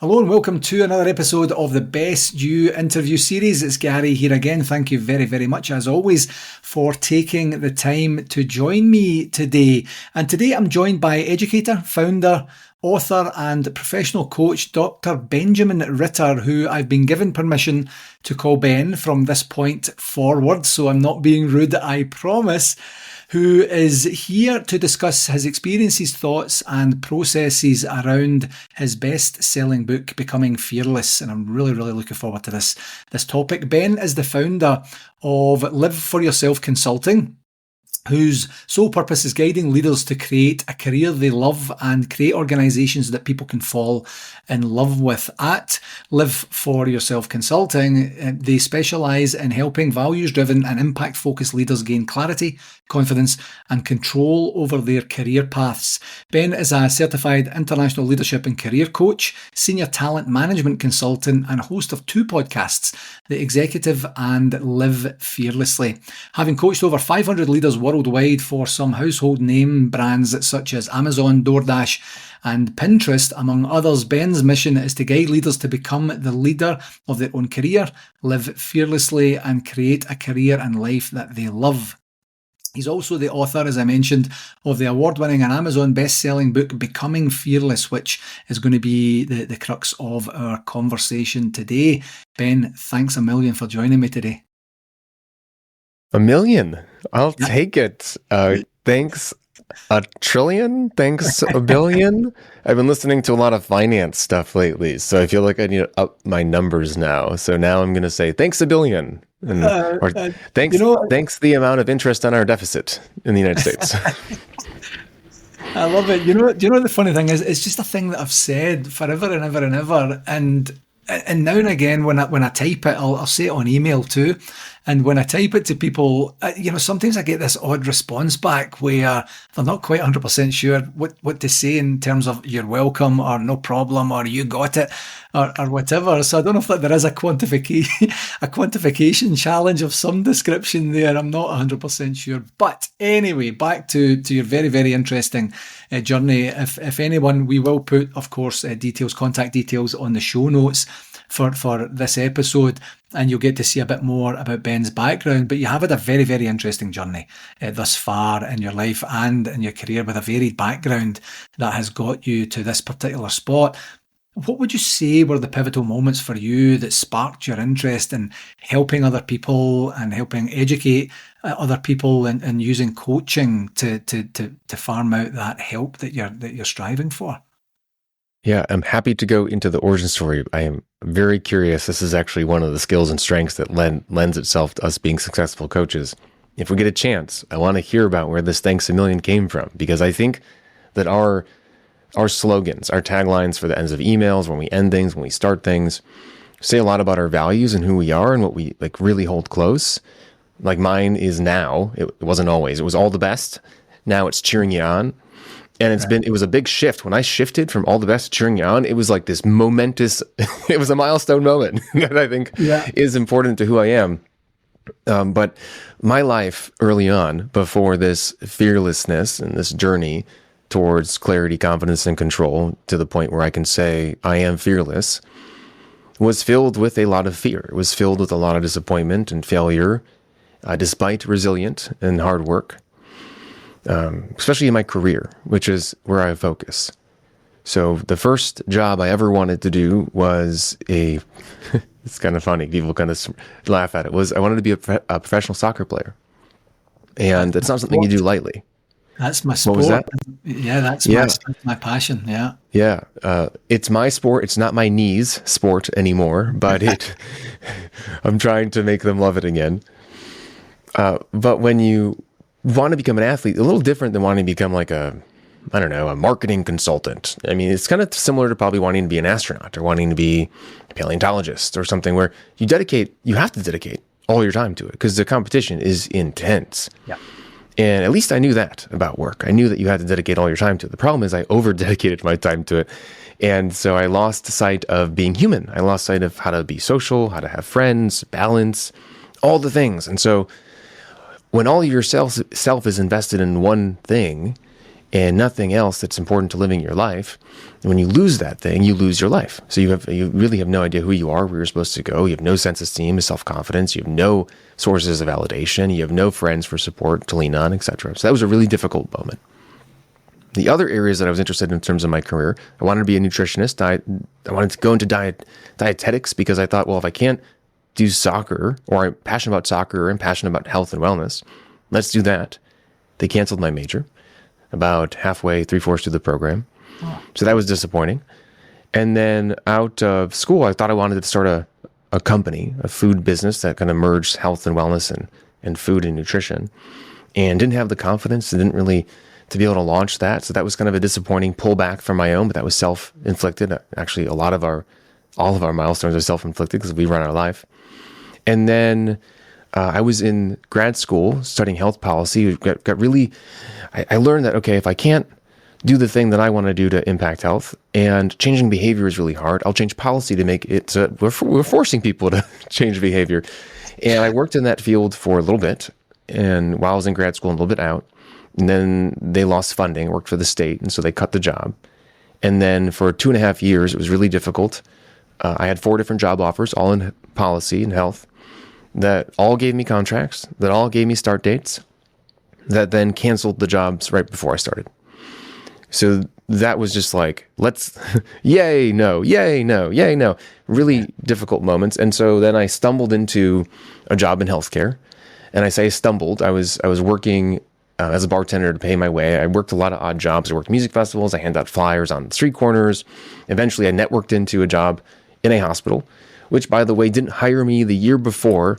Hello and welcome to another episode of the Best You interview series. It's Gary here again. Thank you very, very much as always for taking the time to join me today. And today I'm joined by educator, founder, author and professional coach Dr. Benjamin Ritter, who I've been given permission to call Ben from this point forward. So I'm not being rude, I promise. Who is here to discuss his experiences, thoughts and processes around his best-selling book, Becoming Fearless. And I'm really, really looking forward to this topic. Ben is the founder of Live For Yourself Consulting, whose sole purpose is guiding leaders to create a career they love and create organisations that people can fall in love with. At Live For Yourself Consulting, they specialise in helping values-driven and impact-focused leaders gain clarity, confidence and control over their career paths. Ben is a certified international leadership and career coach, senior talent management consultant and host of 2 podcasts, The Executive and Live Fearlessly. Having coached over 500 leaders worldwide for some household name brands such as Amazon, DoorDash and Pinterest, among others, Ben's mission is to guide leaders to become the leader of their own career, live fearlessly and create a career and life that they love. He's also the author, as I mentioned, of the award-winning and Amazon best-selling book, Becoming Fearless, which is going to be the crux of our conversation today. Ben, thanks a million for joining me today. $1 million. I'll take it. Thanks a trillion. Thanks a billion. I've been listening to a lot of finance stuff lately, so I feel like I need to up my numbers now. So now I'm going to say thanks a billion. Thanks the amount of interest on our deficit in the United States. I love it. Do you know the funny thing is, it's just a thing that I've said forever and ever and ever. And now and again, when I type it, I'll say it on email too. And when I type it to people, sometimes I get this odd response back where they're not quite 100% sure what to say in terms of you're welcome or no problem or you got it or whatever. So I don't know if there is a quantification challenge of some description there. I'm not 100% sure. But anyway, back to your very, very interesting journey. If anyone, we will put, of course, contact details on the show notes for this episode, and you'll get to see a bit more about Ben's background. But you have had a very, very interesting journey thus far in your life and in your career, with a varied background that has got you to this particular spot. What would you say were the pivotal moments for you that sparked your interest in helping other people and helping educate other people and using coaching to farm out that help that you're striving for? Yeah, I'm happy to go into the origin story. I am very curious. This is actually one of the skills and strengths that lends itself to us being successful coaches. If we get a chance, I want to hear about where this thanks a million came from, because I think that our slogans, our taglines for the ends of emails, when we end things, when we start things, say a lot about our values and who we are and what we really hold close. Like mine is now. It wasn't always. It was all the best. Now it's cheering you on. And it was a big shift. When I shifted from all the best to cheering you on, it was like this momentous, it was a milestone moment that I think is important to who I am. But my life early on, before this fearlessness and this journey towards clarity, confidence, and control, to the point where I can say I am fearless, was filled with a lot of fear. It was filled with a lot of disappointment and failure, despite resilient and hard work. Especially in my career, which is where I focus. So the first job I ever wanted to do was it's kind of funny, people kind of laugh at it, I wanted to be a professional soccer player. And it's not something you do lightly. That's my sport. What was that? Yeah, that's my passion, yeah. Yeah, it's my sport. It's not my knees' sport anymore, but I'm trying to make them love it again. But when you want to become an athlete, a little different than wanting to become like a marketing consultant. I mean, it's kind of similar to probably wanting to be an astronaut or wanting to be a paleontologist or something, where you have to dedicate all your time to it because the competition is intense. Yeah. And at least I knew that about work. I knew that you had to dedicate all your time to it. The problem is I over-dedicated my time to it. And so I lost sight of being human. I lost sight of how to be social, how to have friends, balance, all the things. And so when all of yourself is invested in one thing, and nothing else that's important to living your life. And when you lose that thing, you lose your life. So you really have no idea who you are, where you're supposed to go. You have no sense of esteem, self-confidence. You have no sources of validation. You have no friends for support to lean on, etc. So that was a really difficult moment. The other areas that I was interested in terms of my career, I wanted to be a nutritionist. I wanted to go into dietetics because I thought, well, if I can't do soccer, or I'm passionate about soccer, or I'm passionate about health and wellness, let's do that. They canceled my major about halfway, 3/4 through the program. So that was disappointing. And then out of school, I thought I wanted to start a company, a food business that kind of merged health and wellness and food and nutrition, and didn't have the confidence and didn't really to be able to launch that. So that was kind of a disappointing pullback from my own, but that was self-inflicted. Actually, all of our milestones are self-inflicted because we run our life. And then I was in grad school studying health policy. I learned that, okay, if I can't do the thing that I want to do to impact health, and changing behavior is really hard, I'll change policy to make it so we're forcing people to change behavior. And I worked in that field for a little bit, and while I was in grad school, and a little bit out. And then they lost funding, worked for the state, and so they cut the job. And then for 2.5 years, it was really difficult. I had 4 different job offers, all in policy and health, that all gave me contracts, that all gave me start dates, that then canceled the jobs right before I started. So that was just like, yay, no, yay, no, yay, no. Really difficult moments. And so then I stumbled into a job in healthcare. And I say stumbled, I was working as a bartender to pay my way. I worked a lot of odd jobs. I worked music festivals. I handed out flyers on street corners. Eventually, I networked into a job in a hospital, which, by the way, didn't hire me the year before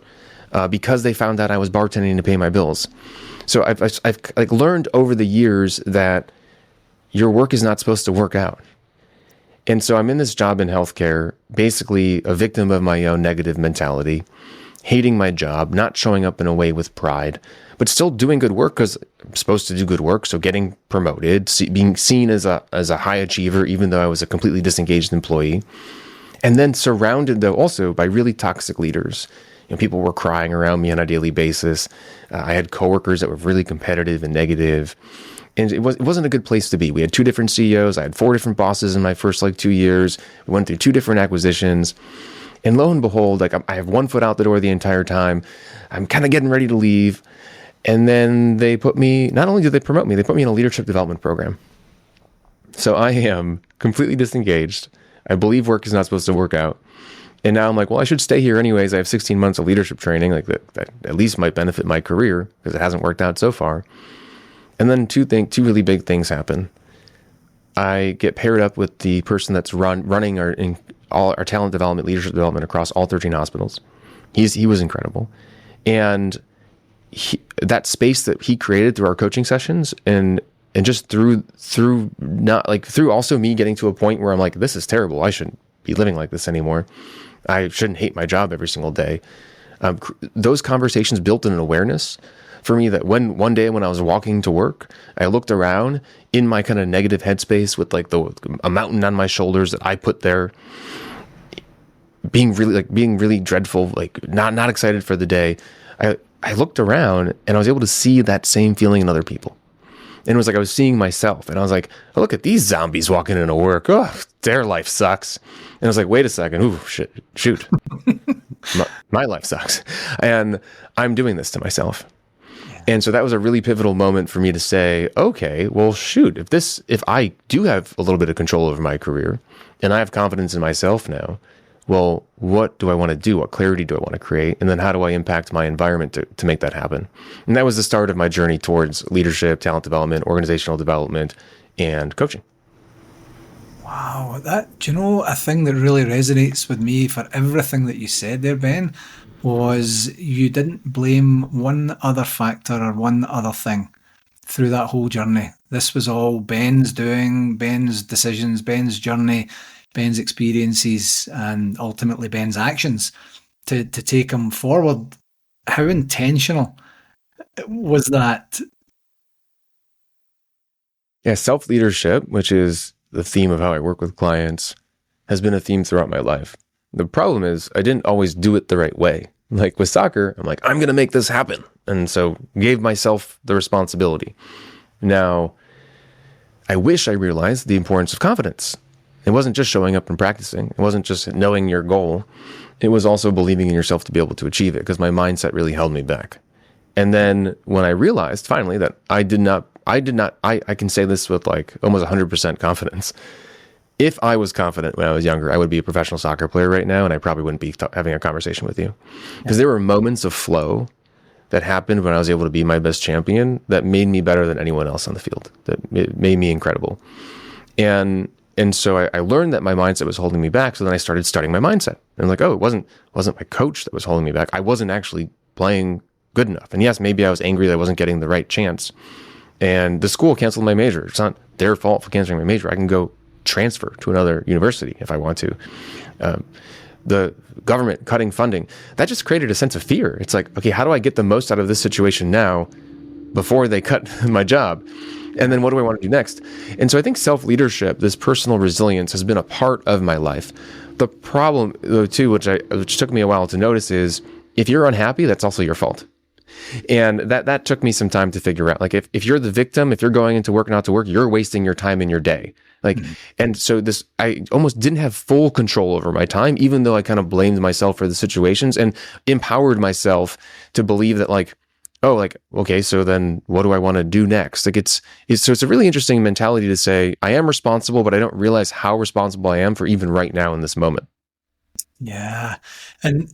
because they found out I was bartending to pay my bills. So I've like learned over the years that your work is not supposed to work out. And so I'm in this job in healthcare, basically a victim of my own negative mentality, hating my job, not showing up in a way with pride, but still doing good work because I'm supposed to do good work. So getting promoted, being seen as a high achiever, even though I was a completely disengaged employee. And then surrounded though also by really toxic leaders. People were crying around me on a daily basis. I had coworkers that were really competitive and negative. And it wasn't a good place to be. We had 2 different CEOs. I had 4 different bosses in my first 2 years. We went through 2 different acquisitions. And lo and behold, I have 1 foot out the door the entire time. I'm kind of getting ready to leave. And then they not only did they promote me, they put me in a leadership development program. So I am completely disengaged. I believe work is not supposed to work out. And now I'm like, well, I should stay here anyways. I have 16 months of leadership training, that at least might benefit my career because it hasn't worked out so far. And then two really big things happen. I get paired up with the person that's running all our talent development, leadership development across all 13 hospitals. He was incredible. And that space that he created through our coaching sessions and just through also me getting to a point where I'm like, this is terrible. I shouldn't be living like this anymore. I shouldn't hate my job every single day. Those conversations built an awareness for me that one day when I was walking to work, I looked around in my kind of negative headspace with a mountain on my shoulders that I put there, being really dreadful, not excited for the day. I looked around and I was able to see that same feeling in other people. And it was like I was seeing myself, and I was like, oh, look at these zombies walking into work. Oh, their life sucks. And I was like, wait a second. Ooh, shoot. my life sucks. And I'm doing this to myself. Yeah. And so that was a really pivotal moment for me to say, okay, well, shoot, if I do have a little bit of control over my career and I have confidence in myself now, well, what do I want to do? What clarity do I want to create? And then how do I impact my environment to make that happen? And that was the start of my journey towards leadership, talent development, organizational development, and coaching. Wow. A thing that really resonates with me for everything that you said there, Ben, was you didn't blame one other factor or one other thing through that whole journey. This was all Ben's doing, Ben's decisions, Ben's journey, Ben's experiences, and ultimately Ben's actions to take him forward. How intentional was that? Yeah, self-leadership, which is the theme of how I work with clients, has been a theme throughout my life. The problem is I didn't always do it the right way. Like with soccer, I'm like, I'm going to make this happen. And so gave myself the responsibility. Now, I wish I realized the importance of confidence. It wasn't just showing up and practicing. It wasn't just knowing your goal. It was also believing in yourself to be able to achieve it, because my mindset really held me back. And then when I realized finally that I can say this with like almost 100% confidence. If I was confident when I was younger, I would be a professional soccer player right now, and I probably wouldn't be having a conversation with you. Because there were moments of flow that happened when I was able to be my best champion that made me better than anyone else on the field. That it made me incredible. And so I learned that my mindset was holding me back. So then I started studying my mindset. And I'm like, oh, it wasn't my coach that was holding me back. I wasn't actually playing good enough. And yes, maybe I was angry that I wasn't getting the right chance. And the school canceled my major. It's not their fault for canceling my major. I can go transfer to another university if I want to. The government cutting funding, that just created a sense of fear. It's like, okay, how do I get the most out of this situation now before they cut my job? And then what do I want to do next? And so I think self-leadership, this personal resilience, has been a part of my life. The problem, though, too, which took me a while to notice, is if you're unhappy, that's also your fault. And that took me some time to figure out. Like, if you're the victim, if you're going into work, not to work, you're wasting your time in your day. Like, and so I almost didn't have full control over my time, even though I kind of blamed myself for the situations and empowered myself to believe that, like, oh, like, okay, so then what do I want to do next? Like, it's a really interesting mentality to say, I am responsible, but I don't realize how responsible I am for even right now in this moment. Yeah. And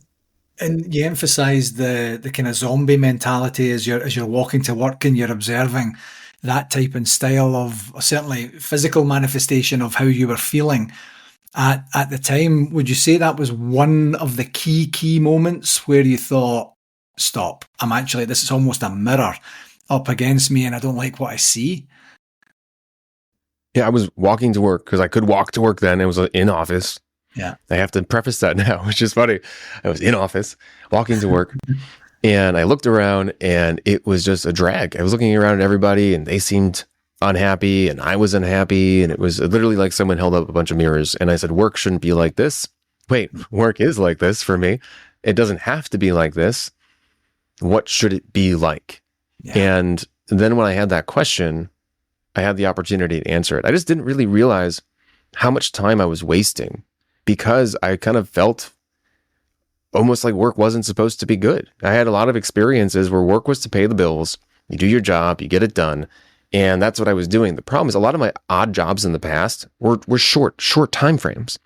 you emphasize the kind of zombie mentality as you're walking to work and you're observing that type and style of certainly physical manifestation of how you were feeling at the time. Would you say that was one of the key moments where you thought, stop, this is almost a mirror up against me and I don't like what I see? Yeah, I was walking to work because I could walk to work then. It was in office. Yeah. I have to preface that now, which is funny. I was in office, walking to work, and I looked around and it was just a drag. I was looking around at everybody and they seemed unhappy and I was unhappy. And it was literally like someone held up a bunch of mirrors and I said, work shouldn't be like this. Wait, work is like this for me. It doesn't have to be like this. What should it be like? Yeah. And then when I had that question, I had the opportunity to answer it. I just didn't really realize how much time I was wasting because I kind of felt almost like work wasn't supposed to be good. I had a lot of experiences where work was to pay the bills. You do your job, you get it done. And that's what I was doing. The problem is a lot of my odd jobs in the past were short time frames.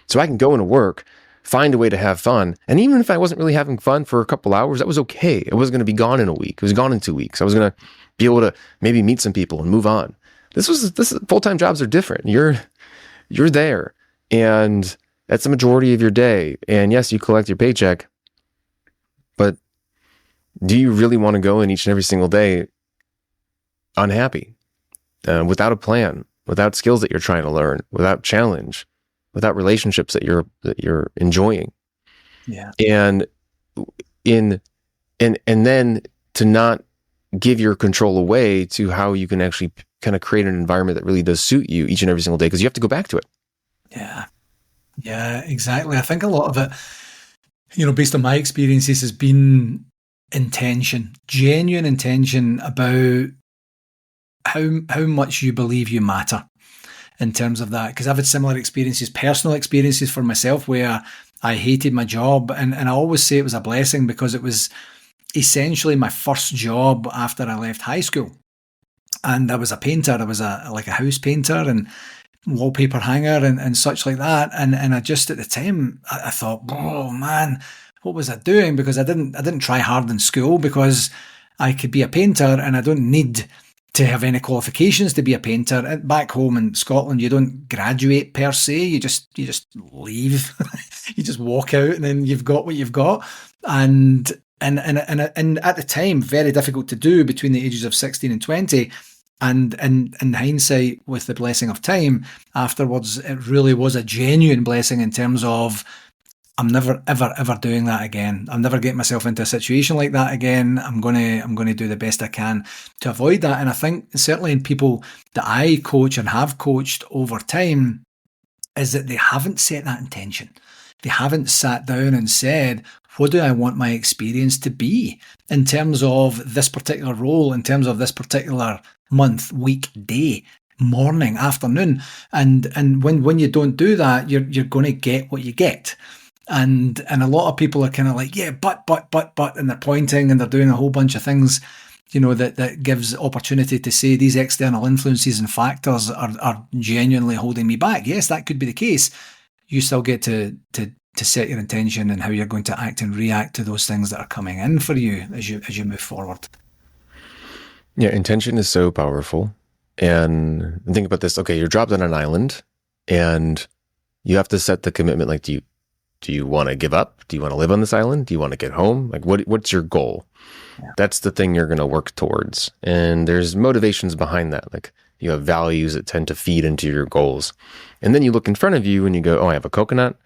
So I can go into work, find a way to have fun. And even if I wasn't really having fun for a couple hours, that was okay. It wasn't going to be gone in a week. It was gone in 2 weeks. I was going to be able to maybe meet some people and move on. This full-time jobs are different. You're there and that's the majority of your day. And yes, you collect your paycheck, but do you really want to go in each and every single day unhappy, without a plan, without skills that you're trying to learn, without challenge, without relationships that you're enjoying? Yeah. And then to not give your control away to how you can actually kind of create an environment that really does suit you each and every single day, because you have to go back to it. Yeah, exactly. I think a lot of it, based on my experiences, has been intention, genuine intention about how much you believe you matter in terms of that. Because I've had similar experiences, personal experiences for myself, where I hated my job, and I always say it was a blessing because it was essentially my first job after I left high school. And I was a painter. I was a house painter and wallpaper hanger and such like that. And I just at the time I thought, oh man, what was I doing? Because I didn't try hard in school because I could be a painter and I don't need to have any qualifications to be a painter. Back home in Scotland, you don't graduate per se. You just leave. You just walk out and then you've got what you've got. And at the time, very difficult to do between the ages of 16 and 20. And in hindsight, with the blessing of time, afterwards, it really was a genuine blessing in terms of I'm never, ever doing that again. I'm never getting myself into a situation like that again. I'm gonna do the best I can to avoid that. And I think certainly in people that I coach and have coached over time is that they haven't set that intention. They haven't sat down and said, what do I want my experience to be in terms of this particular role, in terms of this particular month, week, day? morning, afternoon. And when you don't do that, you're going to get what you get. And a lot of people are kind of like, yeah, but, and they're pointing and they're doing a whole bunch of things, that gives opportunity to say these external influences and factors are genuinely holding me back. Yes, that could be the case. You still get to set your intention and how you're going to act and react to those things that are coming in for you as you move forward. Yeah, intention is so powerful. And think about this. Okay, you're dropped on an island and you have to set the commitment. Like, do you want to give up? Do you want to live on this island? Do you want to get home? Like, what's your goal? Yeah. That's the thing you're going to work towards. And there's motivations behind that. Like, you have values that tend to feed into your goals. And then you look in front of you and you go, oh, I have a coconut.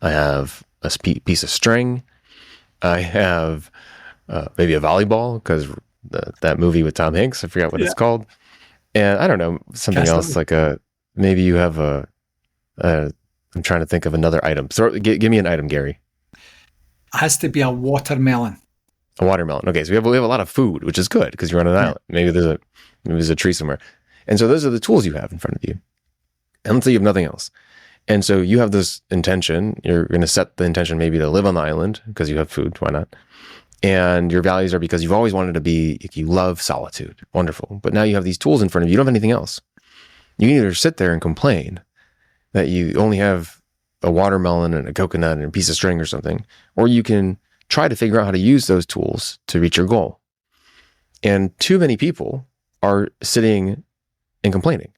I have a piece of string. I have maybe a volleyball, because that movie with Tom Hanks, I forgot what it's called. And I don't know, something else, like maybe you have I'm trying to think of another item. So give me an item, Gary. It has to be a watermelon. A watermelon. Okay, so we have a lot of food, which is good because you're on an island. Maybe there's a tree somewhere. And so those are the tools you have in front of you. And let's say you have nothing else. And so you have this intention. You're going to set the intention maybe to live on the island because you have food. Why not? And your values are because you've always wanted to be, you love solitude. Wonderful. But now you have these tools in front of you. You don't have anything else. You can either sit there and complain that you only have a watermelon and a coconut and a piece of string or something, or you can try to figure out how to use those tools to reach your goal. And too many people are sitting and complaining.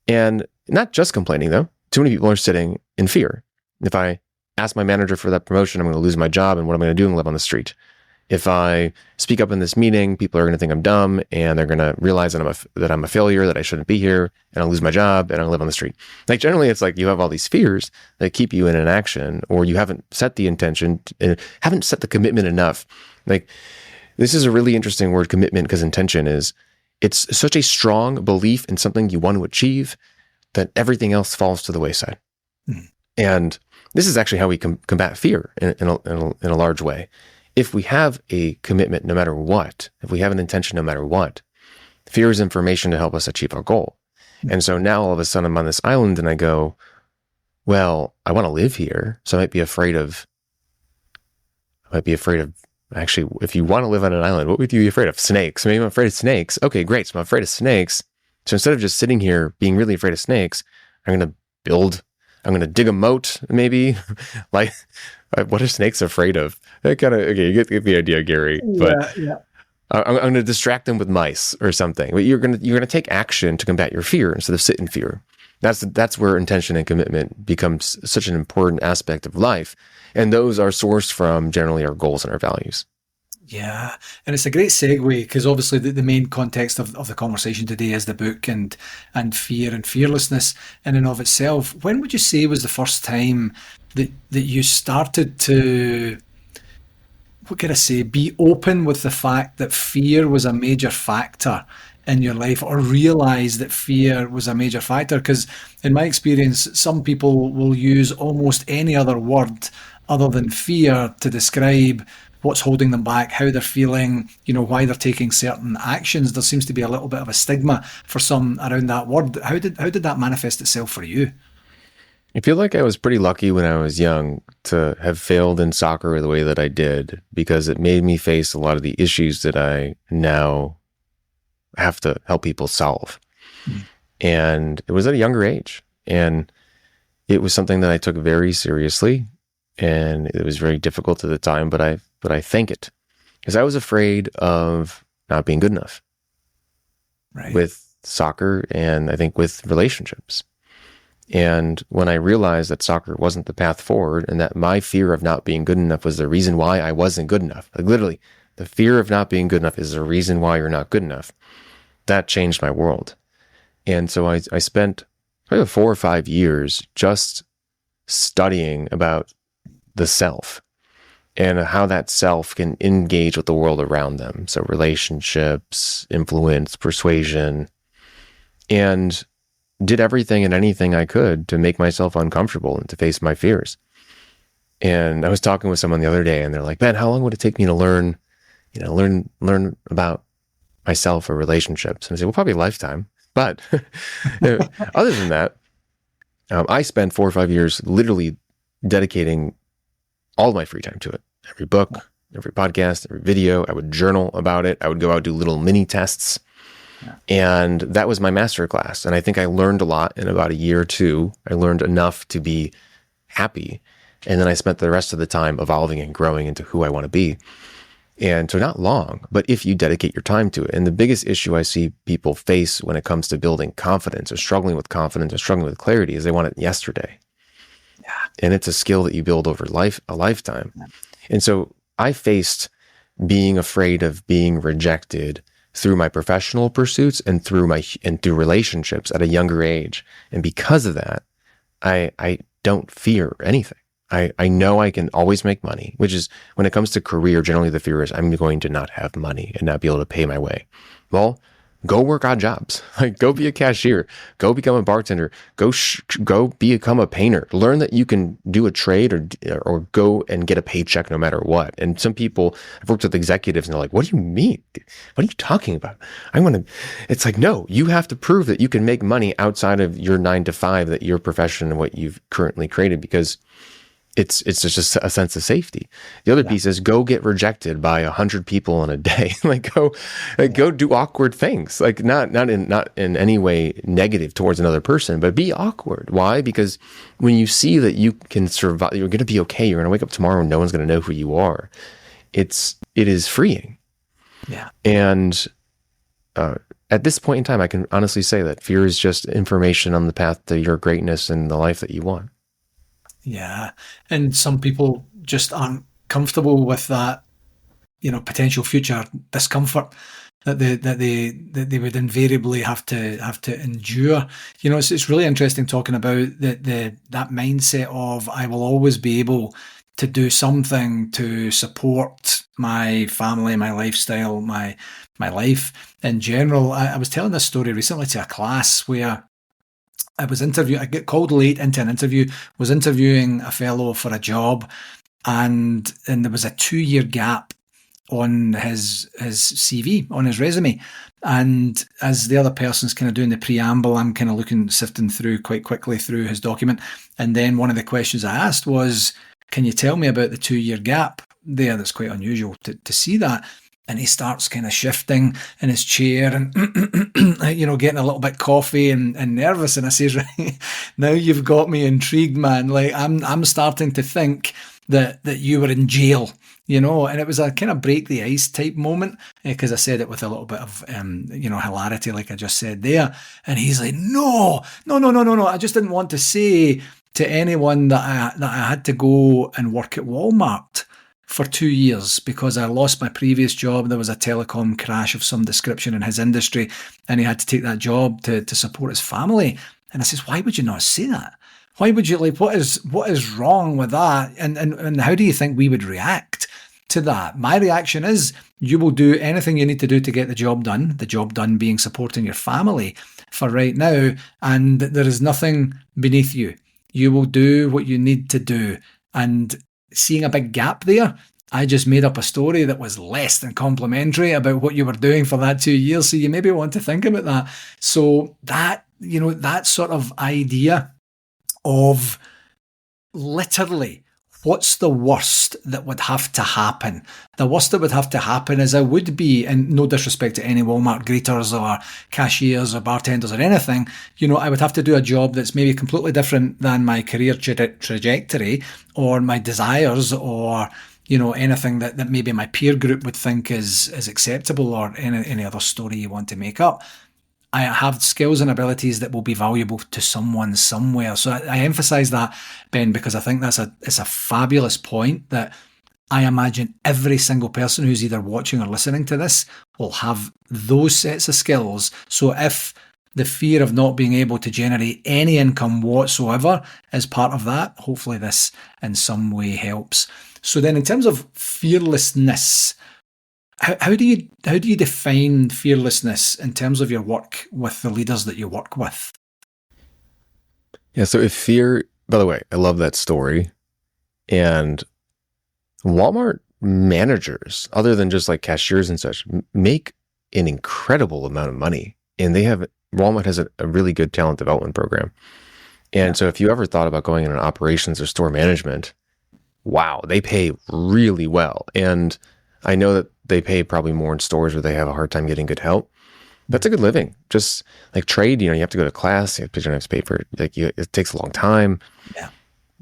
And not just complaining, though. Too many people are sitting in fear. If I ask my manager for that promotion, I'm going to lose my job, and what am I going to do and live on the street? If I speak up in this meeting, people are going to think I'm dumb, and they're going to realize that I'm a failure, that I shouldn't be here, and I'll lose my job, and I'll live on the street. Like, generally, it's like you have all these fears that keep you in inaction, or you haven't set the intention, haven't set the commitment enough. Like, this is a really interesting word, commitment, because intention it's such a strong belief in something you want to achieve that everything else falls to the wayside. And this is actually how we combat fear in a large way. If we have a commitment no matter what, if we have an intention no matter what, fear is information to help us achieve our goal. And so now all of a sudden I'm on this island and I go, well, I want to live here. So I might be afraid of, actually, if you want to live on an island, what would you be afraid of? Snakes. Maybe I'm afraid of snakes. Okay, great. So I'm afraid of snakes. So instead of just sitting here being really afraid of snakes, I'm going to dig a moat, maybe. Like, what are snakes afraid of? Okay, you get the idea, Gary. But yeah. I'm going to distract them with mice or something. But you're going to take action to combat your fear instead of sit in fear. That's where intention and commitment becomes such an important aspect of life. And those are sourced from generally our goals and our values. Yeah, and it's a great segue because obviously the main context of the conversation today is the book and fear and fearlessness in and of itself. When would you say was the first time that you started to, what can I say, be open with the fact that fear was a major factor in your life, or realize that fear was a major factor? Because in my experience, some people will use almost any other word other than fear to describe what's holding them back, how they're feeling, why they're taking certain actions. There seems to be a little bit of a stigma for some around that word. How did that manifest itself for you? I feel like I was pretty lucky when I was young to have failed in soccer the way that I did, because it made me face a lot of the issues that I now have to help people solve. And it was at a younger age. And it was something that I took very seriously. And it was very difficult at the time, but I thank it, because I was afraid of not being good enough with soccer, and I think with relationships. And when I realized that soccer wasn't the path forward, and that my fear of not being good enough was the reason why I wasn't good enough, like literally, the fear of not being good enough is the reason why you're not good enough, that changed my world. And so I spent probably 4 or 5 years just studying about the self and how that self can engage with the world around them. So relationships, influence, persuasion, and did everything and anything I could to make myself uncomfortable and to face my fears. And I was talking with someone the other day, and they're like, "Ben, how long would it take me to learn about myself or relationships?" And I said, "Well, probably a lifetime." But other than that, I spent 4 or 5 years literally dedicating all of my free time to it. Every book, every podcast, every video, I would journal about it. I would go out, do little mini tests. Yeah. And that was my master class. And I think I learned a lot in about a year or two. I learned enough to be happy. And then I spent the rest of the time evolving and growing into who I want to be. And so not long, but if you dedicate your time to it. And the biggest issue I see people face when it comes to building confidence or struggling with confidence or struggling with clarity is they want it yesterday. Yeah. And it's a skill that you build over a lifetime. Yeah. And so I faced being afraid of being rejected through my professional pursuits and through relationships at a younger age. And because of that, I don't fear anything. I know I can always make money, which is when it comes to career, generally the fear is I'm going to not have money and not be able to pay my way. Well, go work odd jobs, like go be a cashier, go become a bartender, go become a painter, learn that you can do a trade or go and get a paycheck no matter what. And some people, I've worked with executives and they're like, what do you mean? What are you talking about? It's like, no, you have to prove that you can make money outside of your 9 to 5, that your profession and what you've currently created, because it's just a sense of safety. The other piece is go get rejected by 100 people in a day. Go do awkward things. Like not in any way negative towards another person, but be awkward. Why? Because when you see that you can survive, you're going to be okay. You're going to wake up tomorrow and no one's going to know who you are. It is freeing. Yeah. And at this point in time, I can honestly say that fear is just information on the path to your greatness and the life that you want. Yeah. And some people just aren't comfortable with that, potential future discomfort that they would invariably have to endure. It's really interesting talking about that mindset of I will always be able to do something to support my family, my lifestyle, my life in general. I was telling this story recently to a class where I got called late into an interview, was interviewing a fellow for a job, and there was a 2-year gap on his CV, on his resume. And as the other person's kind of doing the preamble, I'm kind of sifting through quite quickly through his document. And then one of the questions I asked was, can you tell me about the 2-year gap there? That's quite unusual to see that. And he starts kind of shifting in his chair and, getting a little bit coffee and nervous. And I says, right, now you've got me intrigued, man. Like I'm starting to think that you were in jail, and it was a kind of break the ice type moment, because I said it with a little bit of, hilarity, like I just said there. And he's like, no. I just didn't want to say to anyone that I had to go and work at Walmart for 2 years because I lost my previous job. There was a telecom crash of some description in his industry, and he had to take that job to support his family. And I says, why would you not say that? Why would you, what is wrong with that? And how do you think we would react to that? My reaction is, you will do anything you need to do to get the job done being supporting your family for right now, and there is nothing beneath you. You will do what you need to do. And seeing a big gap there, I just made up a story that was less than complimentary about what you were doing for that 2 years. So you maybe want to think about that. So that, that sort of idea of literally, what's the worst that would have to happen? The worst that would have to happen is I would be, and no disrespect to any Walmart greeters or cashiers or bartenders or anything, I would have to do a job that's maybe completely different than my career trajectory or my desires or, anything that maybe my peer group would think is acceptable, or any other story you want to make up. I have skills and abilities that will be valuable to someone somewhere. So I emphasize that, Ben, because I think it's a fabulous point that I imagine every single person who's either watching or listening to this will have those sets of skills. So if the fear of not being able to generate any income whatsoever is part of that, hopefully this in some way helps. So then in terms of fearlessness, how do you define fearlessness in terms of your work with the leaders that you work with? Yeah, so if fear, by the way, I love that story. And Walmart managers, other than just like cashiers and such, make an incredible amount of money. And they have Walmart has a really good talent development program. And so if you ever thought about going into operations or store management, wow, they pay really well. And I know that they pay probably more in stores where they have a hard time getting good help. That's a good living. Just like trade, you have to go to class, you don't have to pay for it. It takes a long time. Yeah.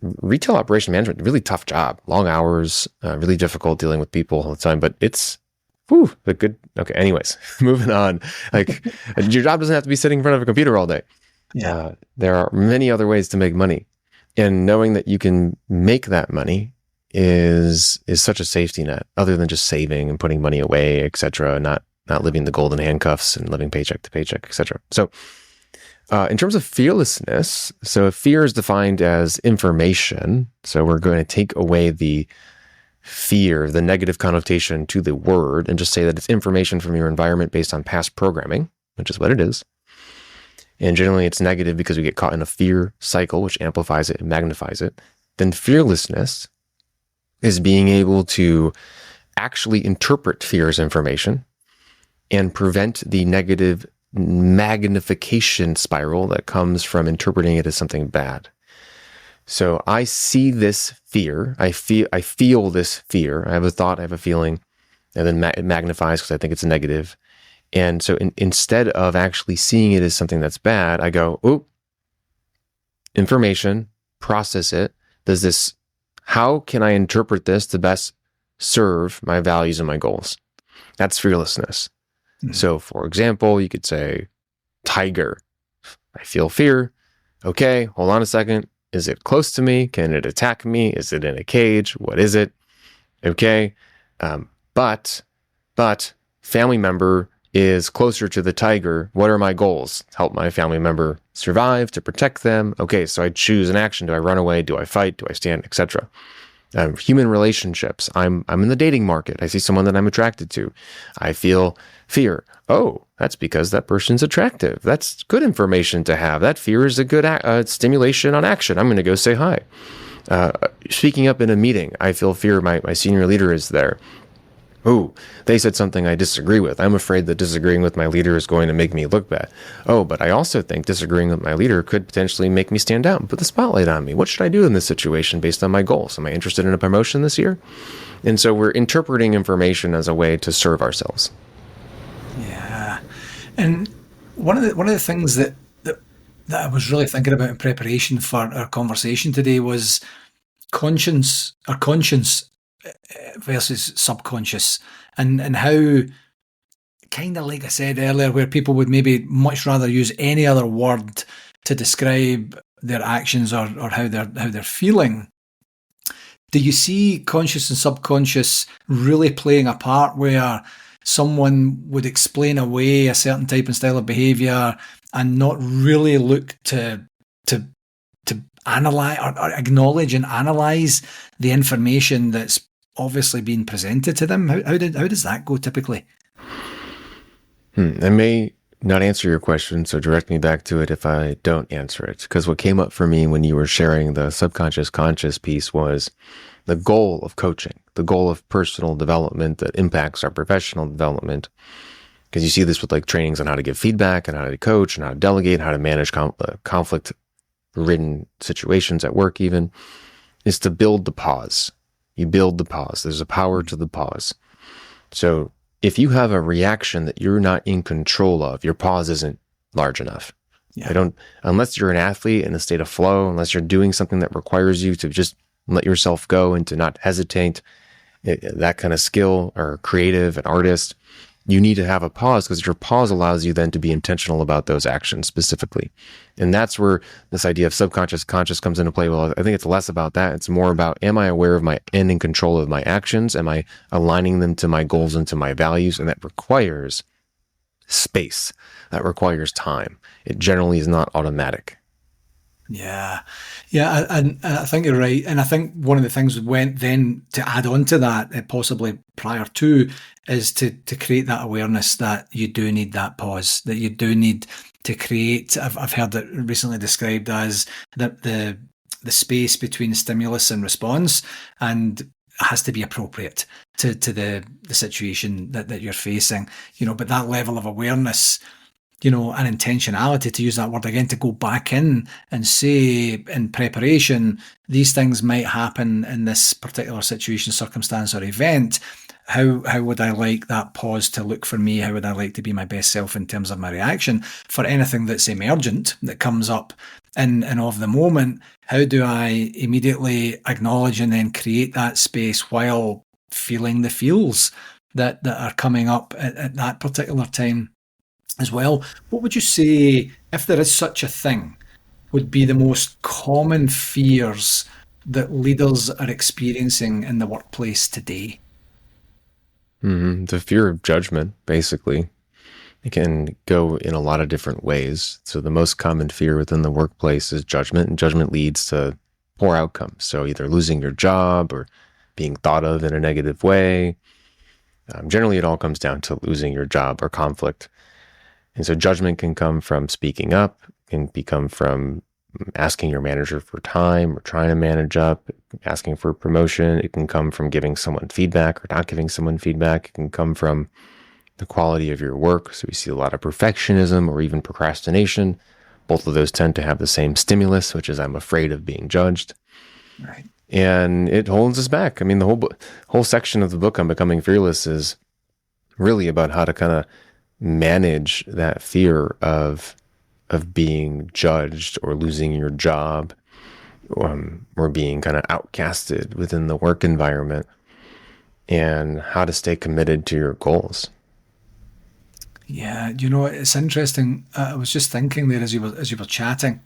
Retail operation management, really tough job, long hours, really difficult dealing with people all the time, but it's a good. Okay. Anyways, moving on. Like your job doesn't have to be sitting in front of a computer all day. Yeah. There are many other ways to make money, and knowing that you can make that money is such a safety net, other than just saving and putting money away, etc. Not living the golden handcuffs and living paycheck to paycheck, etc. So, in terms of fearlessness, so fear is defined as information. So we're going to take away the fear, the negative connotation to the word, and just say that it's information from your environment based on past programming, which is what it is. And generally it's negative because we get caught in a fear cycle, which amplifies it and magnifies it. Then fearlessness is being able to actually interpret fear as information and prevent the negative magnification spiral that comes from interpreting it as something bad. So I see this fear, I feel this fear, I have a thought, I have a feeling, and then it magnifies because I think it's negative. And so instead of actually seeing it as something that's bad, I go, oh, information, process it. How can I interpret this to best serve my values and my goals? That's fearlessness. Mm-hmm. So for example, you could say, tiger. I feel fear. Okay, hold on a second. Is it close to me? Can it attack me? Is it in a cage? What is it? Okay. But family member is closer to the tiger. What are my goals? Help my family member survive, to protect them. Okay, so I choose an action. Do I run away? Do I fight? Do I stand? Etc. Human relationships. I'm in the dating market. I see someone that I'm attracted to. I feel fear. Oh, that's because that person's attractive. That's good information to have. That fear is a good stimulation on action. I'm going to go say hi. Speaking up in a meeting. I feel fear. My senior leader is there. Oh, they said something I disagree with. I'm afraid that disagreeing with my leader is going to make me look bad. Oh, but I also think disagreeing with my leader could potentially make me stand out and put the spotlight on me. What should I do in this situation based on my goals? Am I interested in a promotion this year? And so we're interpreting information as a way to serve ourselves. Yeah. And one of the things that I was really thinking about in preparation for our conversation today was conscience versus subconscious, and how, kind of like I said earlier, where people would maybe much rather use any other word to describe their actions or how they're feeling. Do you see conscious and subconscious really playing a part where someone would explain away a certain type and style of behavior and not really look to analyze or acknowledge and analyze the information that's obviously being presented to them? How does that go typically? I may not answer your question, so direct me back to it if I don't answer it. Because what came up for me when you were sharing the subconscious conscious piece was the goal of coaching, the goal of personal development that impacts our professional development. Because you see this with like trainings on how to give feedback and how to coach and how to delegate, how to manage conflict-ridden situations at work even, is to build the pause. You build the pause. There's a power to the pause. So if you have a reaction that you're not in control of, your pause isn't large enough. Yeah. Unless you're an athlete in a state of flow, unless you're doing something that requires you to just let yourself go and to not hesitate, that kind of skill, or creative, an artist, you need to have a pause, because your pause allows you then to be intentional about those actions specifically. And that's where this idea of subconscious conscious comes into play. Well, I think it's less about that. It's more about, am I aware of and in control of my actions? Am I aligning them to my goals and to my values? And that requires space. That requires time. It generally is not automatic. Yeah. And I think you're right. And I think one of the things went then to add on to that, possibly prior to, is to create that awareness that you do need that pause, that you do need to create. I've heard it recently described as the space between stimulus and response, and it has to be appropriate to the situation that you're facing. But that level of awareness an intentionality, to use that word again, to go back in and say in preparation, these things might happen in this particular situation, circumstance, or event. How would I like that pause to look for me? How would I like to be my best self in terms of my reaction for anything that's emergent, that comes up in and of the moment? How do I immediately acknowledge and then create that space while feeling the feels that are coming up at that particular time as well? What would you say, if there is such a thing, would be the most common fears that leaders are experiencing in the workplace today? The fear of judgment, basically. It can go in a lot of different ways. So the most common fear within the workplace is judgment, and judgment leads to poor outcomes. So either losing your job or being thought of in a negative way. Generally, it all comes down to losing your job or conflict. And so judgment can come from speaking up, can become from asking your manager for time or trying to manage up, asking for a promotion. It can come from giving someone feedback or not giving someone feedback. It can come from the quality of your work. So we see a lot of perfectionism or even procrastination. Both of those tend to have the same stimulus, which is I'm afraid of being judged. Right. And it holds us back. I mean, the whole section of the book on becoming fearless is really about how to kind of manage that fear of being judged or losing your job, or being kind of outcasted within the work environment, and how to stay committed to your goals. Yeah, it's interesting. I was just thinking there as you were chatting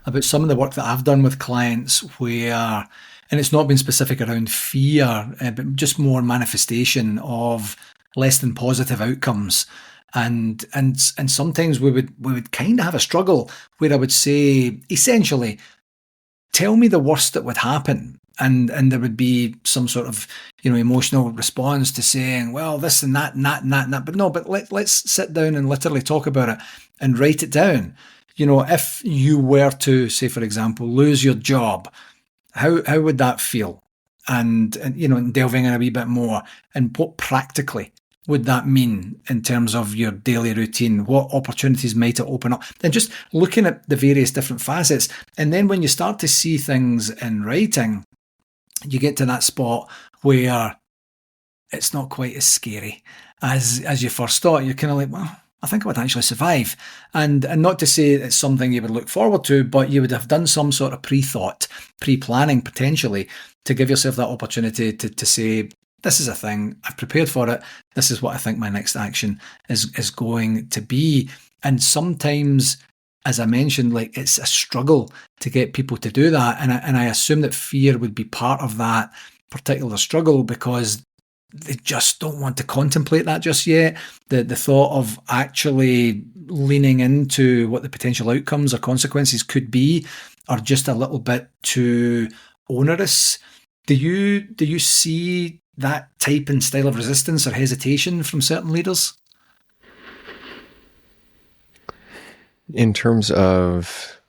about some of the work that I've done with clients where, and it's not been specific around fear, but just more manifestation of less than positive outcomes. And sometimes we would kind of have a struggle where I would say, essentially, tell me the worst that would happen. And there would be some sort of, emotional response to saying, well, this and that, and that, and that, and that. But no, but let's sit down and literally talk about it and write it down. If you were to, say, for example, lose your job, how would that feel? And delving in a wee bit more, and what practically would that mean in terms of your daily routine? What opportunities might it open up? Then just looking at the various different facets. And then when you start to see things in writing, you get to that spot where it's not quite as scary as you first thought. You're kind of like, well, I think I would actually survive. And not to say it's something you would look forward to, but you would have done some sort of pre-thought, pre-planning potentially, to give yourself that opportunity to say, this is a thing, I've prepared for it, this is what I think my next action is going to be. And sometimes, as I mentioned, like, it's a struggle to get people to do that. And I assume that fear would be part of that particular struggle, because they just don't want to contemplate that just yet. The thought of actually leaning into what the potential outcomes or consequences could be are just a little bit too onerous. Do you see that type and style of resistance or hesitation from certain leaders? In terms of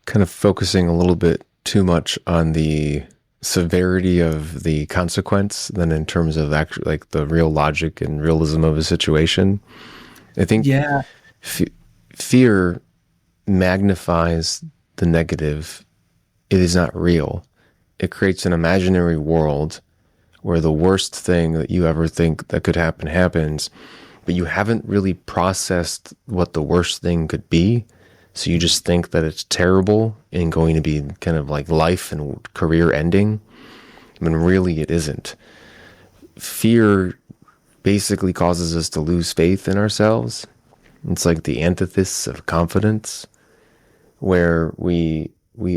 kind of focusing a little bit too much on the severity of the consequence than in terms of actually like the real logic and realism of a situation. I think Yeah. fear magnifies the negative. It is not real. It creates an imaginary world where the worst thing that you ever think that could happen happens, but you haven't really processed what the worst thing could be. So you just think that it's terrible and going to be kind of like life and career ending, when really it isn't. Fear basically causes us to lose faith in ourselves. It's like the antithesis of confidence, where we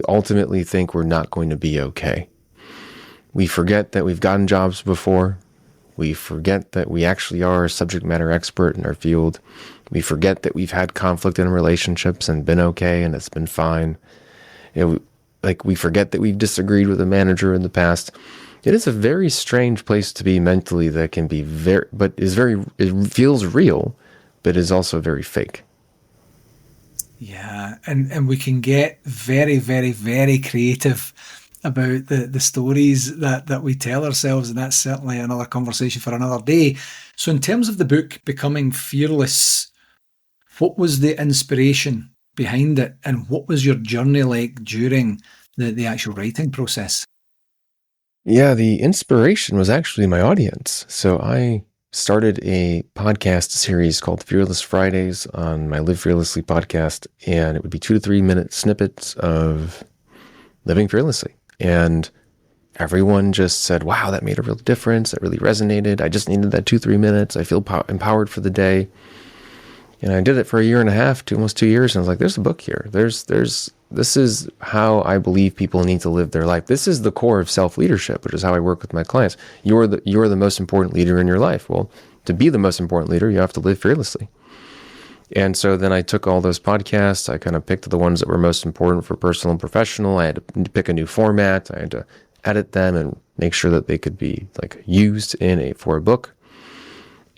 ultimately think we're not going to be okay. We forget that we've gotten jobs before. We forget that we actually are a subject matter expert in our field. We forget that we've had conflict in relationships and been okay and it's been fine. We forget that we've disagreed with a manager in the past. It is a very strange place to be mentally, that can be it feels real, but is also very fake. Yeah, and we can get very, very, very creative about the stories that we tell ourselves, and that's certainly another conversation for another day. So in terms of the book, Becoming Fearless, What was the inspiration behind it, and what was your journey like during the actual writing process? Yeah, the inspiration was actually my audience. So I started a podcast series called Fearless Fridays on my Live Fearlessly podcast, and it would be 2 to 3 minute snippets of living fearlessly. And everyone just said, wow, that made a real difference. That really resonated. I just needed that 2, 3 minutes. I feel empowered for the day. And I did it for a year and a half to almost 2 years. And I was like, there's a book here. This is how I believe people need to live their life. This is the core of self-leadership, which is how I work with my clients. You're the most important leader in your life. Well, to be the most important leader, you have to live fearlessly. And so then I took all those podcasts. I kind of picked the ones that were most important for personal and professional. I had to pick a new format. I had to edit them and make sure that they could be like used for a book.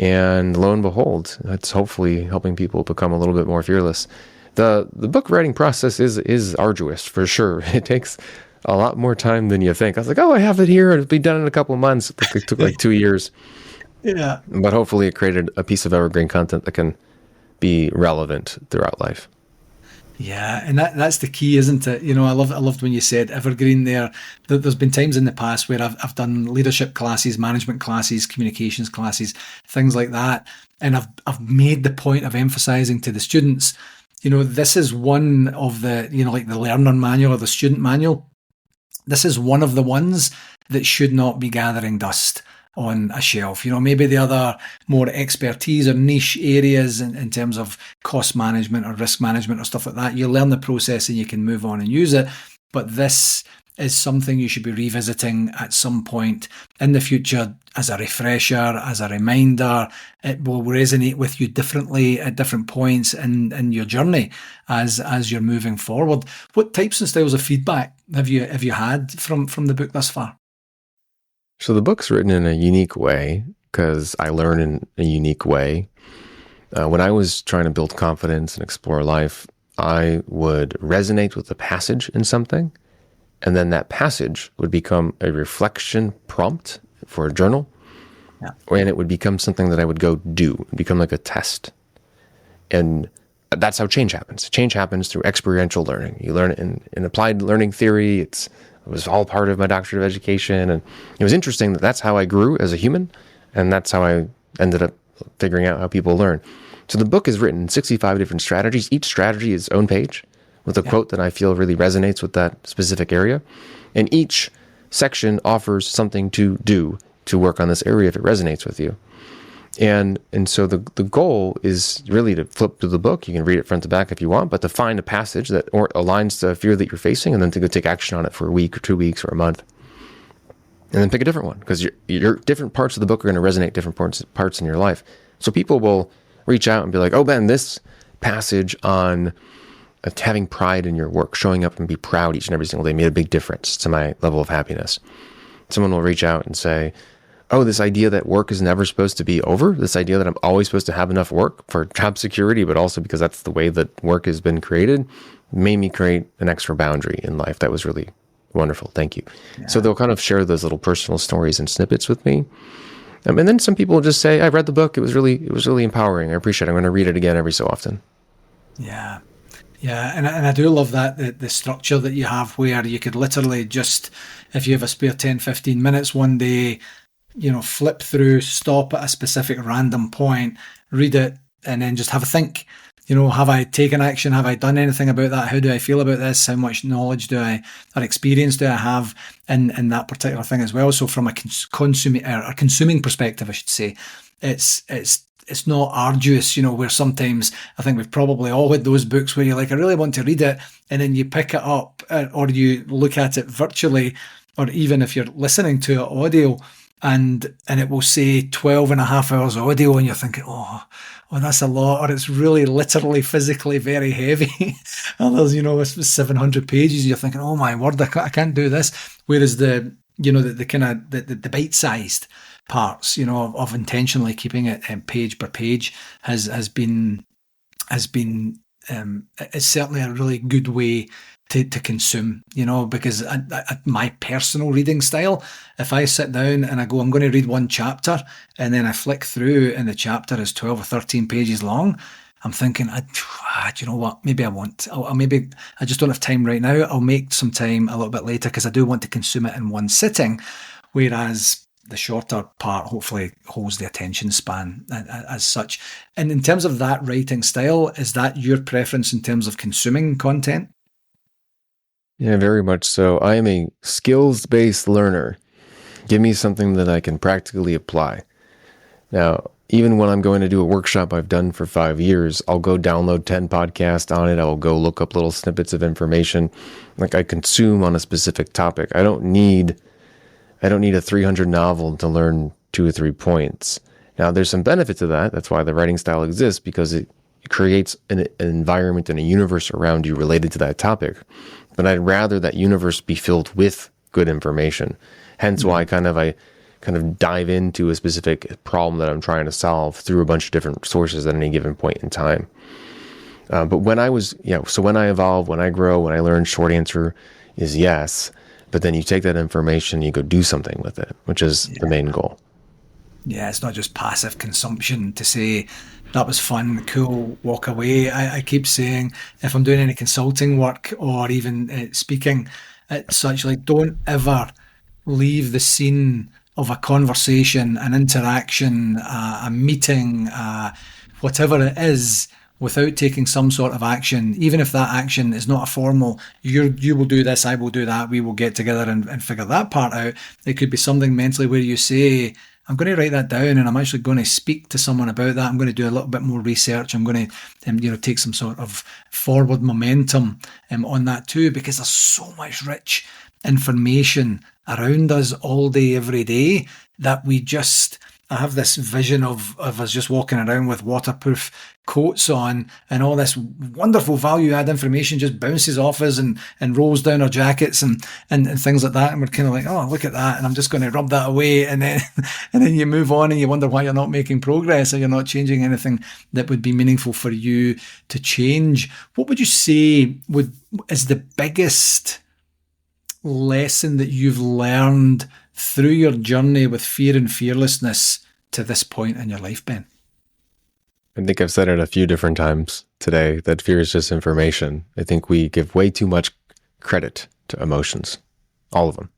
And lo and behold, that's hopefully helping people become a little bit more fearless. The book writing process is arduous for sure. It takes a lot more time than you think. I was like, oh, I have it here. It'll be done in a couple of months. It took like 2 years. Yeah. But hopefully it created a piece of evergreen content that can be relevant throughout life. Yeah, and that's the key, isn't it? I loved when you said evergreen there. There's been times in the past where I've done leadership classes, management classes, communications classes, things like that, and I've made the point of emphasizing to the students, this is one of the, like the learner manual or the student manual. This is one of the ones that should not be gathering dust on a shelf. Maybe the other more expertise or niche areas in terms of cost management or risk management or stuff like that, you learn the process and you can move on and use it. But this is something you should be revisiting at some point in the future as a refresher, as a reminder. It will resonate with you differently at different points in your journey as you're moving forward. What types and styles of feedback have you had from the book thus far? So the book's written in a unique way because I learn in a unique way. When I was trying to build confidence and explore life, I would resonate with a passage in something, and then that passage would become a reflection prompt for a journal, and it would become something that I would go do, become like a test. And that's how change happens. Change happens through experiential learning. You learn it in applied learning theory. It was all part of my doctorate of education. And it was interesting that that's how I grew as a human. And that's how I ended up figuring out how people learn. So the book is written in 65 different strategies. Each strategy is its own page with a quote that I feel really resonates with that specific area. And each section offers something to do to work on this area if it resonates with you. And so the goal is really to flip through the book. You can read it front to back if you want, but to find a passage that aligns to a fear that you're facing, and then to go take action on it for a week or 2 weeks or a month. And then pick a different one, because your different parts of the book are going to resonate different parts in your life. So people will reach out and be like, oh, Ben, this passage on having pride in your work, showing up and be proud each and every single day made a big difference to my level of happiness. Someone will reach out and say, oh, this idea that work is never supposed to be over, this idea that I'm always supposed to have enough work for job security, but also because that's the way that work has been created, made me create an extra boundary in life. That was really wonderful. Thank you. Yeah. So they'll kind of share those little personal stories and snippets with me. And then some people will just say, I read the book. It was really empowering. I appreciate it. I'm going to read it again every so often. Yeah. Yeah, and I do love that, the structure that you have where you could literally just, if you have a spare 10, 15 minutes one day, flip through, stop at a specific random point, read it, and then just have a think. Have I taken action? Have I done anything about that? How do I feel about this? How much knowledge or experience do I have in that particular thing as well? So from a consuming perspective, I should say, it's not arduous, where sometimes I think we've probably all had those books where you're like, I really want to read it, and then you pick it up or you look at it virtually, or even if you're listening to it audio, and it will say 12 and a half hours audio, and you're thinking, oh, that's a lot, or it's really literally physically very heavy. And there's, it's 700 pages. You're thinking, oh my word, I can't do this. Whereas the kind of the bite-sized parts, of intentionally keeping it page per page has been it's certainly a really good way to consume, because my personal reading style, if I sit down and I go, I'm going to read one chapter, and then I flick through and the chapter is 12 or 13 pages long, I'm thinking, do you know what? Maybe I won't. Maybe I just don't have time right now. I'll make some time a little bit later because I do want to consume it in one sitting. Whereas the shorter part hopefully holds the attention span as such. And in terms of that writing style, is that your preference in terms of consuming content? Yeah, very much so. I am a skills-based learner. Give me something that I can practically apply. Now, even when I'm going to do a workshop I've done for 5 years, I'll go download 10 podcasts on it. I'll go look up little snippets of information like I consume on a specific topic. I don't need a 300 novel to learn 2 or 3 points. Now, there's some benefit to that. That's why the writing style exists, because it creates an environment and a universe around you related to that topic. But I'd rather that universe be filled with good information. Hence why I kind of dive into a specific problem that I'm trying to solve through a bunch of different sources at any given point in time. But when I evolve, when I grow, when I learn, short answer is yes. But then you take that information, you go do something with it, which is the main goal. Yeah, it's not just passive consumption to say, that was fun, cool, walk away. I keep saying, if I'm doing any consulting work or even speaking, it's such like, don't ever leave the scene of a conversation, an interaction, a meeting, whatever it is, without taking some sort of action. Even if that action is not a formal, you will do this, I will do that, we will get together and figure that part out. It could be something mentally where you say, I'm going to write that down and I'm actually going to speak to someone about that. I'm going to do a little bit more research. I'm going to take some sort of forward momentum on that too, because there's so much rich information around us all day, every day, that I have this vision of us just walking around with waterproof coats on and all this wonderful value add information just bounces off us and rolls down our jackets and things like that. And we're kind of like, oh, look at that. And I'm just going to rub that away. And then, and then you move on and you wonder why you're not making progress or you're not changing anything that would be meaningful for you to change. What would you say is the biggest lesson that you've learned through your journey with fear and fearlessness to this point in your life, Ben? I think I've said it a few different times today that fear is just information. I think we give way too much credit to emotions, all of them.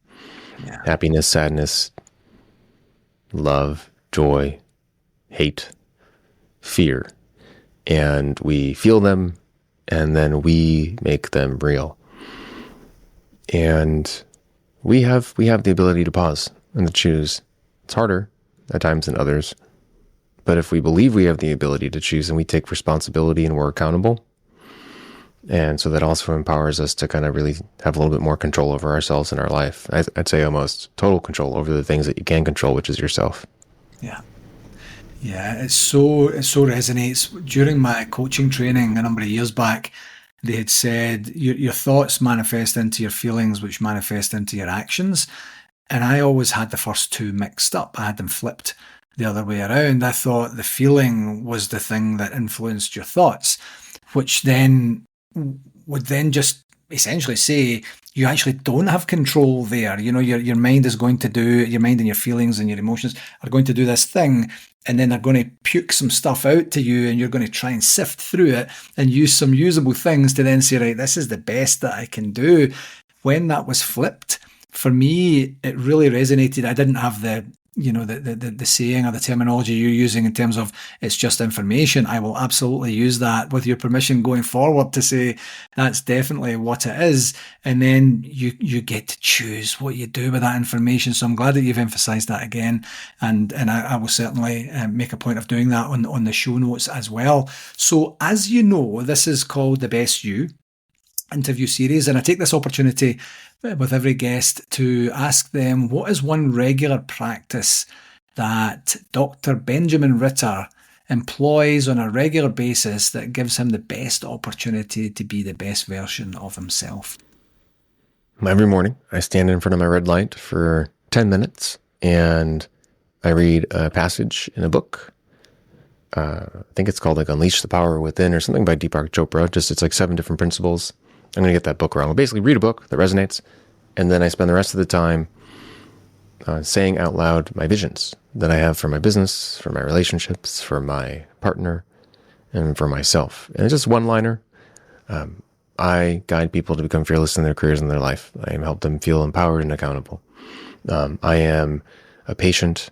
Yeah. Happiness, sadness, love, joy, hate, fear. And we feel them and then we make them real. And we have the ability to pause and to choose. It's harder at times than others. But if we believe we have the ability to choose and we take responsibility and we're accountable, and so that also empowers us to kind of really have a little bit more control over ourselves and our life. I'd say almost total control over the things that you can control, which is yourself. Yeah. Yeah, it so resonates. During my coaching training a number of years back, they had said your thoughts manifest into your feelings, which manifest into your actions. And I always had the first two mixed up. I had them flipped the other way around. I thought the feeling was the thing that influenced your thoughts, which then would then just essentially say you actually don't have control there. You know, your mind is going to do, your mind and your feelings and your emotions are going to do this thing, and then they're going to puke some stuff out to you, and you're going to try and sift through it and use some usable things to then say, right, this is the best that I can do. When that was flipped, for me, it really resonated. I didn't have the saying or the terminology you're using in terms of it's just information. I will absolutely use that with your permission going forward to say that's definitely what it is. And then you get to choose what you do with that information. So I'm glad that you've emphasized that again. And I will certainly make a point of doing that on the show notes as well. So as you know, this is called The Best You interview series. And I take this opportunity with every guest to ask them, what is one regular practice that Dr. Benjamin Ritter employs on a regular basis that gives him the best opportunity to be the best version of himself? Every morning, I stand in front of my red light for 10 minutes and I read a passage in a book. I think it's called like Unleash the Power Within or something by Deepak Chopra. It's like 7 different principles. I'm going to get that book wrong. I'll basically read a book that resonates, and then I spend the rest of the time saying out loud my visions that I have for my business, for my relationships, for my partner, and for myself. And it's just one liner. I guide people to become fearless in their careers and their life. I help them feel empowered and accountable. I am a patient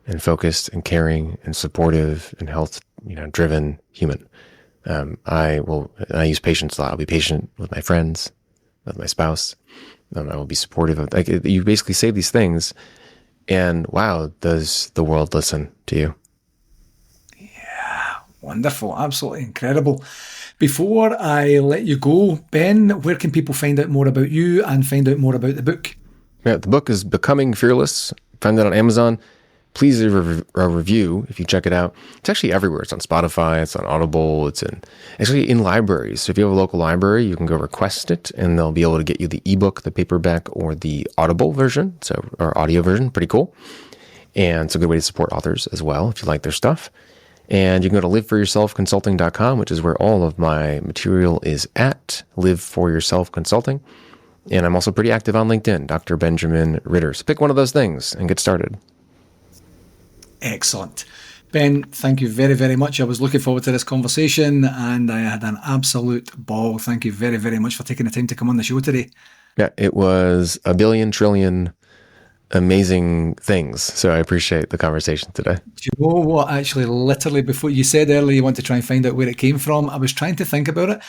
and focused and caring and supportive and health, driven human. I use patience a lot. I'll be patient with my friends, with my spouse. I will be supportive of, you basically say these things, and wow, does the world listen to you? Yeah, wonderful. Absolutely incredible. Before I let you go, Ben, where can people find out more about you and find out more about the book? Yeah, the book is Becoming Fearless. Find that on Amazon. Please leave a review if you check it out. It's actually everywhere. It's on Spotify. It's on Audible. It's actually in libraries. So if you have a local library, you can go request it, and they'll be able to get you the ebook, the paperback, or the Audible version, or audio version. Pretty cool. And it's a good way to support authors as well if you like their stuff. And you can go to liveforyourselfconsulting.com, which is where all of my material is at. Live for Yourself Consulting. And I'm also pretty active on LinkedIn, Dr. Benjamin Ritter. So pick one of those things and get started. Excellent. Ben, thank you very, very much. I was looking forward to this conversation and I had an absolute ball. Thank you very, very much for taking the time to come on the show today. Yeah, it was a billion trillion amazing things. So I appreciate the conversation today. Do you know what? Actually, literally before you said earlier you want to try and find out where it came from, I was trying to think about it.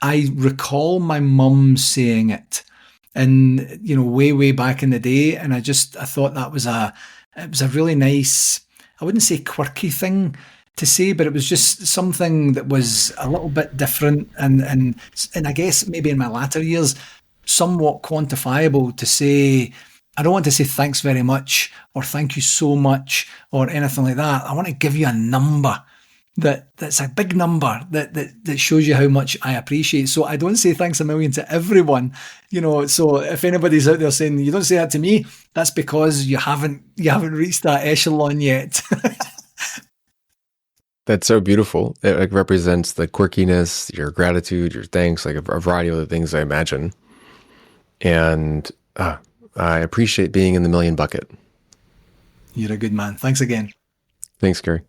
I recall my mum saying it and way back in the day, and I thought that was a really nice, I wouldn't say quirky thing to say, but it was just something that was a little bit different and I guess maybe in my latter years somewhat quantifiable to say. I don't want to say thanks very much or thank you so much or anything like that. I want to give you a number that's a big number that shows you how much I appreciate. So I don't say thanks a million to everyone, so if anybody's out there saying you don't say that to me, that's because you haven't reached that echelon yet. That's so beautiful. It represents the quirkiness, your gratitude, your thanks, like a variety of other things I imagine. And I appreciate being in the million bucket. You're a good man. Thanks again. Thanks, Gary.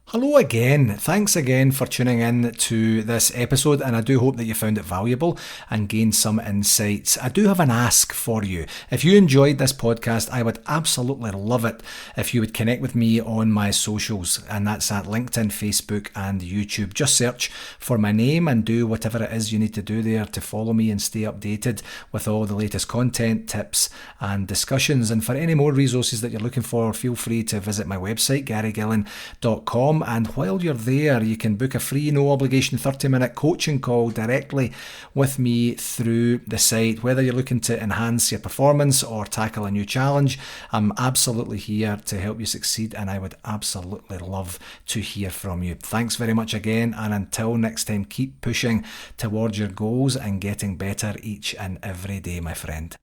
Hello again. Thanks again for tuning in to this episode, and I do hope that you found it valuable and gained some insights. I do have an ask for you. If you enjoyed this podcast, I would absolutely love it if you would connect with me on my socials, and that's at LinkedIn, Facebook, and YouTube. Just search for my name and do whatever it is you need to do there to follow me and stay updated with all the latest content, tips, and discussions. And for any more resources that you're looking for, feel free to visit my website, garygillen.com. And while you're there, you can book a free, no obligation 30-minute coaching call directly with me through the site. Whether you're looking to enhance your performance or tackle a new challenge, I'm absolutely here to help you succeed, and I would absolutely love to hear from you. Thanks very much again, and until next time, keep pushing towards your goals and getting better each and every day, my friend.